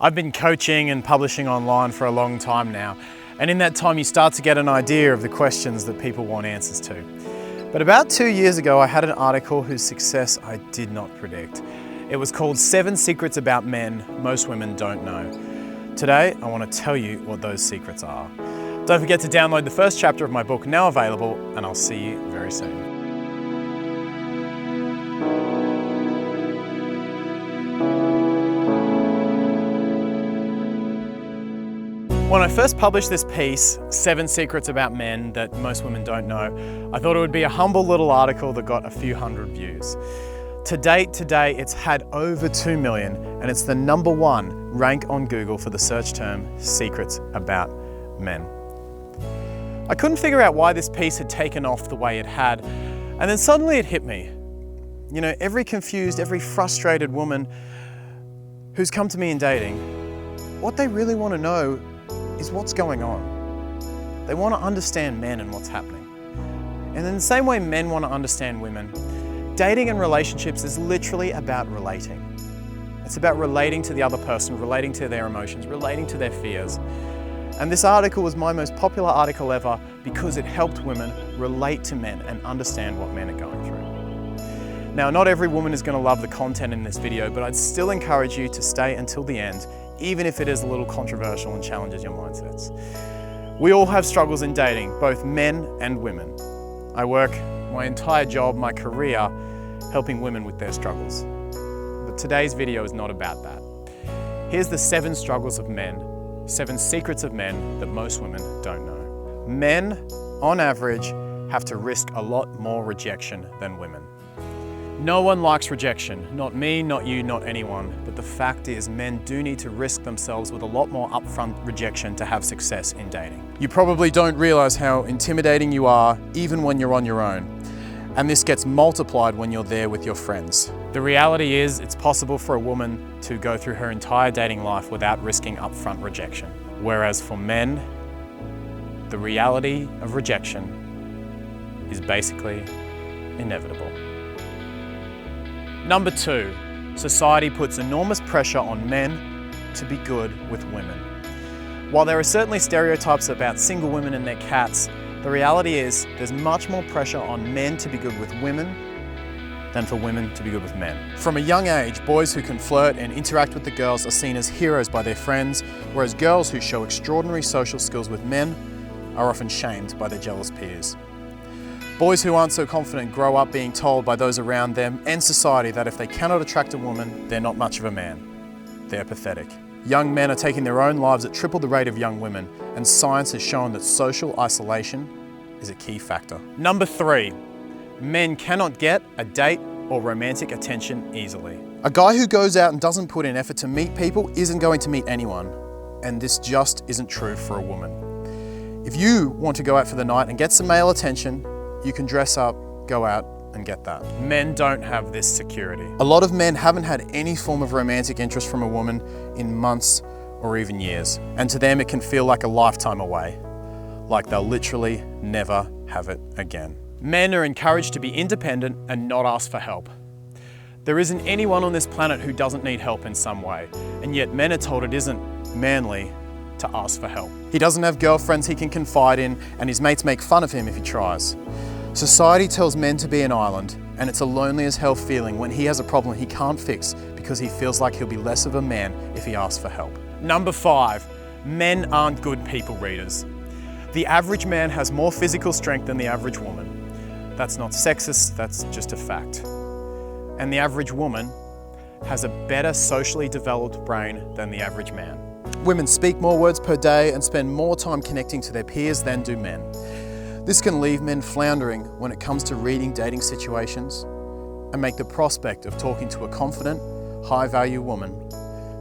I've been coaching and publishing online for a long time now, and in that time you start to get an idea of the questions that people want answers to. But about 2 years ago I had an article whose success I did not predict. It was called 7 Secrets About Men Most Women Don't Know. Today I want to tell you what those secrets are. Don't forget to download the first chapter of my book, now available, and I'll see you very soon. When I first published this piece, 7 Secrets About Men That Most Women Don't Know, I thought it would be a humble little article that got a few hundred views. To date, today, it's had over 2 million, and it's the #1 rank on Google for the search term Secrets About Men. I couldn't figure out why this piece had taken off the way it had, and then suddenly it hit me. You know, every confused, every frustrated woman who's come to me in dating, what they really want to know is what's going on. They want to understand men and what's happening. And in the same way men want to understand women, dating and relationships is literally about relating. It's about relating to the other person, relating to their emotions, relating to their fears. And this article was my most popular article ever because it helped women relate to men and understand what men are going through. Now, not every woman is going to love the content in this video, but I'd still encourage you to stay until the end, even if it is a little controversial and challenges your mindsets. We all have struggles in dating, both men and women. I work my entire job, my career, helping women with their struggles. But today's video is not about that. Here's the 7 struggles of men, 7 secrets of men that most women don't know. Men, on average, have to risk a lot more rejection than women. No one likes rejection, not me, not you, not anyone, but the fact is men do need to risk themselves with a lot more upfront rejection to have success in dating. You probably don't realize how intimidating you are even when you're on your own, and this gets multiplied when you're there with your friends. The reality is it's possible for a woman to go through her entire dating life without risking upfront rejection, whereas for men, the reality of rejection is basically inevitable. Number 2, society puts enormous pressure on men to be good with women. While there are certainly stereotypes about single women and their cats, the reality is there's much more pressure on men to be good with women than for women to be good with men. From a young age, boys who can flirt and interact with the girls are seen as heroes by their friends, whereas girls who show extraordinary social skills with men are often shamed by their jealous peers. Boys who aren't so confident grow up being told by those around them and society that if they cannot attract a woman, they're not much of a man. They're pathetic. Young men are taking their own lives at triple the rate of young women, and science has shown that social isolation is a key factor. Number 3, men cannot get a date or romantic attention easily. A guy who goes out and doesn't put in effort to meet people isn't going to meet anyone, and this just isn't true for a woman. If you want to go out for the night and get some male attention, you can dress up, go out, and get that. Men don't have this security. A lot of men haven't had any form of romantic interest from a woman in months or even years. And to them, it can feel like a lifetime away, like they'll literally never have it again. Men are encouraged to be independent and not ask for help. There isn't anyone on this planet who doesn't need help in some way, and yet men are told it isn't manly to ask for help. He doesn't have girlfriends he can confide in, and his mates make fun of him if he tries. Society tells men to be an island, and it's a lonely as hell feeling when he has a problem he can't fix because he feels like he'll be less of a man if he asks for help. Number 5, men aren't good people readers. The average man has more physical strength than the average woman. That's not sexist, that's just a fact. And the average woman has a better socially developed brain than the average man. Women speak more words per day and spend more time connecting to their peers than do men. This can leave men floundering when it comes to reading dating situations and make the prospect of talking to a confident, high-value woman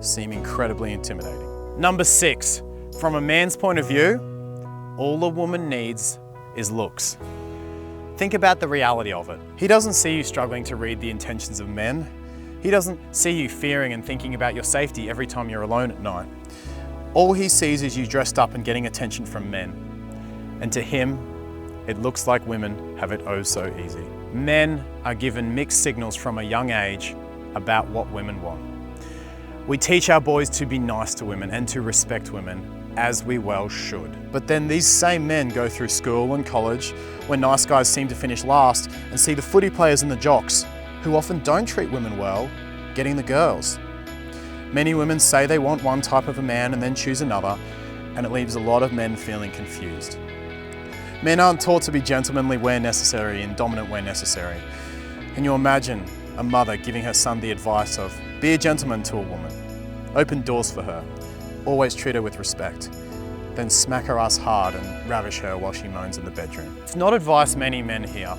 seem incredibly intimidating. Number 6, from a man's point of view, all a woman needs is looks. Think about the reality of it. He doesn't see you struggling to read the intentions of men. He doesn't see you fearing and thinking about your safety every time you're alone at night. All he sees is you dressed up and getting attention from men. And to him, it looks like women have it oh so easy. Men are given mixed signals from a young age about what women want. We teach our boys to be nice to women and to respect women, as we well should. But then these same men go through school and college, where nice guys seem to finish last, and see the footy players and the jocks, who often don't treat women well, getting the girls. Many women say they want one type of a man and then choose another, and it leaves a lot of men feeling confused. Men aren't taught to be gentlemanly where necessary and dominant where necessary. Can you imagine a mother giving her son the advice of, be a gentleman to a woman, open doors for her, always treat her with respect, then smack her ass hard and ravish her while she moans in the bedroom? It's not advice many men hear,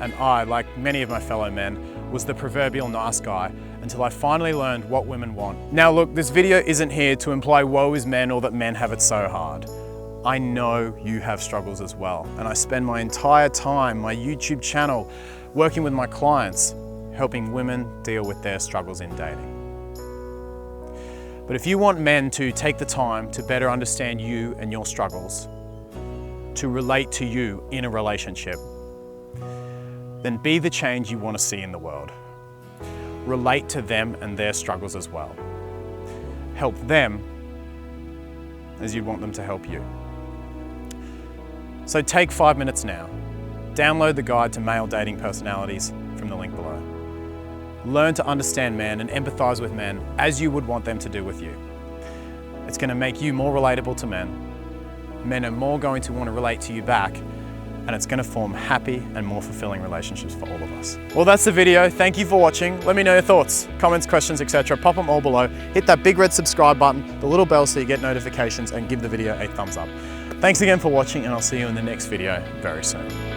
and I, like many of my fellow men, was the proverbial nice guy until I finally learned what women want. Now look, this video isn't here to imply woe is men or that men have it so hard. I know you have struggles as well, and I spend my entire time, my YouTube channel, working with my clients, helping women deal with their struggles in dating. But if you want men to take the time to better understand you and your struggles, to relate to you in a relationship, then be the change you want to see in the world. Relate to them and their struggles as well. Help them as you'd want them to help you. So take 5 minutes now. Download the guide to male dating personalities from the link below. Learn to understand men and empathize with men as you would want them to do with you. It's going to make you more relatable to men. Men are more going to want to relate to you back, and it's going to form happy and more fulfilling relationships for all of us. Well, that's the video. Thank you for watching. Let me know your thoughts, comments, questions, etc. Pop them all below. Hit that big red subscribe button, the little bell so you get notifications, and give the video a thumbs up. Thanks again for watching, and I'll see you in the next video very soon.